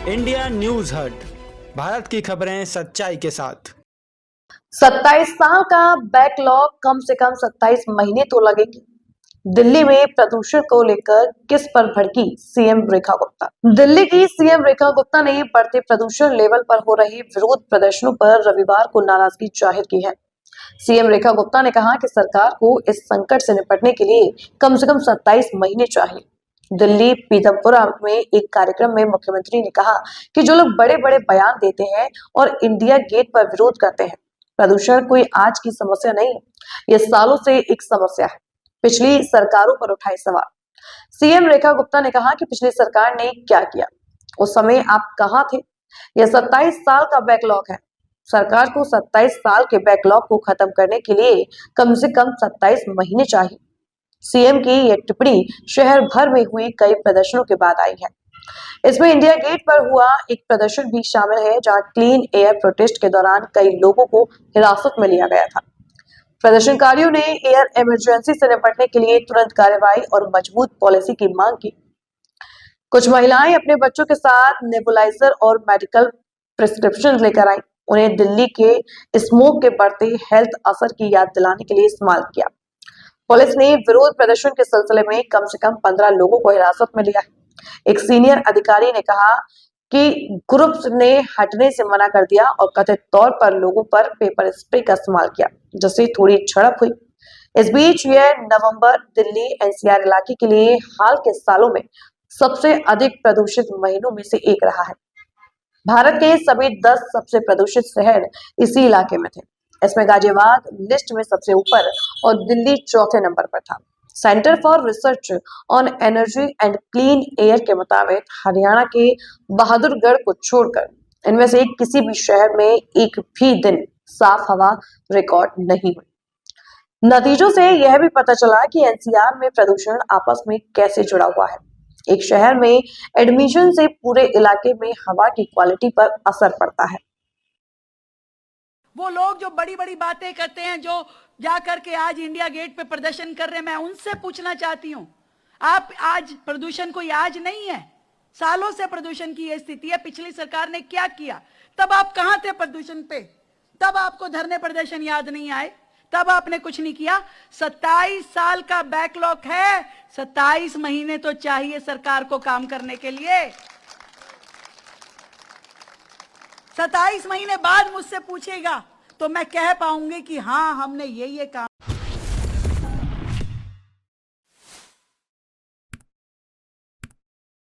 India news हट, भारत की खबरें सच्चाई के साथ। 27 साल का बैकलॉग, कम से कम 27 महीने तो लगेंगे। दिल्ली में प्रदूषण को लेकर किस पर भड़की सीएम रेखा गुप्ता। दिल्ली की सीएम रेखा गुप्ता ने बढ़ते प्रदूषण लेवल पर हो रहे विरोध प्रदर्शनों पर रविवार को नाराजगी जाहिर की है। सीएम रेखा गुप्ता ने कहा कि सरकार को इस संकट से निपटने के लिए कम से कम 27 महीने चाहिए। दिल्ली पीथमपुरा में एक कार्यक्रम में मुख्यमंत्री ने कहा कि जो लोग बड़े बड़े बयान देते हैं और इंडिया गेट पर विरोध करते हैं, प्रदूषण कोई आज की समस्या नहीं है, यह सालों से एक समस्या है। पिछली सरकारों पर उठाए सवाल। सीएम रेखा गुप्ता ने कहा कि पिछली सरकार ने क्या किया, उस समय आप कहां थे। यह 27 साल का बैकलॉग है। सरकार को 27 साल के बैकलॉग को खत्म करने के लिए कम से कम 27 महीने चाहिए। सीएम की यह टिप्पणी शहर भर में हुई कई प्रदर्शनों के बाद आई है। इसमें इंडिया गेट पर हुआ एक प्रदर्शन भी शामिल है, जहां क्लीन एयर प्रोटेस्ट के दौरान कई लोगों को हिरासत में लिया गया था। प्रदर्शनकारियों ने एयर इमरजेंसी से निपटने के लिए तुरंत कार्रवाई और मजबूत पॉलिसी की मांग की। कुछ महिलाएं अपने बच्चों के साथ नेबुलाइजर और मेडिकल प्रिस्क्रिप्शन लेकर आई। उन्हें दिल्ली के स्मोक के बढ़ते हेल्थ असर की याद दिलाने के लिए इस्तेमाल किया। पुलिस ने विरोध प्रदर्शन के सिलसिले में कम से कम 15 लोगों को हिरासत में लिया है। एक सीनियर अधिकारी ने कहा कि ग्रुप ने हटने से मना कर दिया और कथित तौर पर लोगों पर पेपर स्प्रे का इस्तेमाल किया, जिससे थोड़ी झड़प हुई। इस बीच यह नवंबर दिल्ली एनसीआर इलाके के लिए हाल के सालों में सबसे अधिक प्रदूषित महीनों में से एक रहा है। भारत के सभी 10 सबसे प्रदूषित शहर इसी इलाके में थे। इसमें गाजियाबाद लिस्ट में सबसे ऊपर और दिल्ली चौथे नंबर पर था। Centre for research on energy and clean air के मुताबिक हरियाणा के बहादुरगढ़ को छोड़कर इनमें से किसी भी शहर में एक भी दिन साफ हवा रिकॉर्ड नहीं हुई। नतीजों से यह भी पता चला कि एनसीआर में प्रदूषण आपस में कैसे जुड़ा हुआ है। एक शहर में एडमिशन से पूरे इलाके में हवा की क्वालिटी पर असर पड़ता है। वो लोग जो बड़ी बड़ी बातें करते हैं, जो जा करके आज इंडिया गेट पे प्रदर्शन कर रहे हैं, मैं उनसे पूछना चाहती हूं, आप आज प्रदूषण कोई आज नहीं है, सालों से प्रदूषण की यह स्थिति है। पिछली सरकार ने क्या किया? तब आप कहां थे प्रदूषण पे? तब आपको धरने प्रदर्शन याद नहीं आए? तब आपने कुछ नहीं किया। 27 साल का बैकलॉग है, 27 महीने तो चाहिए सरकार को काम करने के लिए। 27 महीने बाद मुझसे पूछेगा तो मैं कह पाऊंगी कि हाँ, हमने ये काम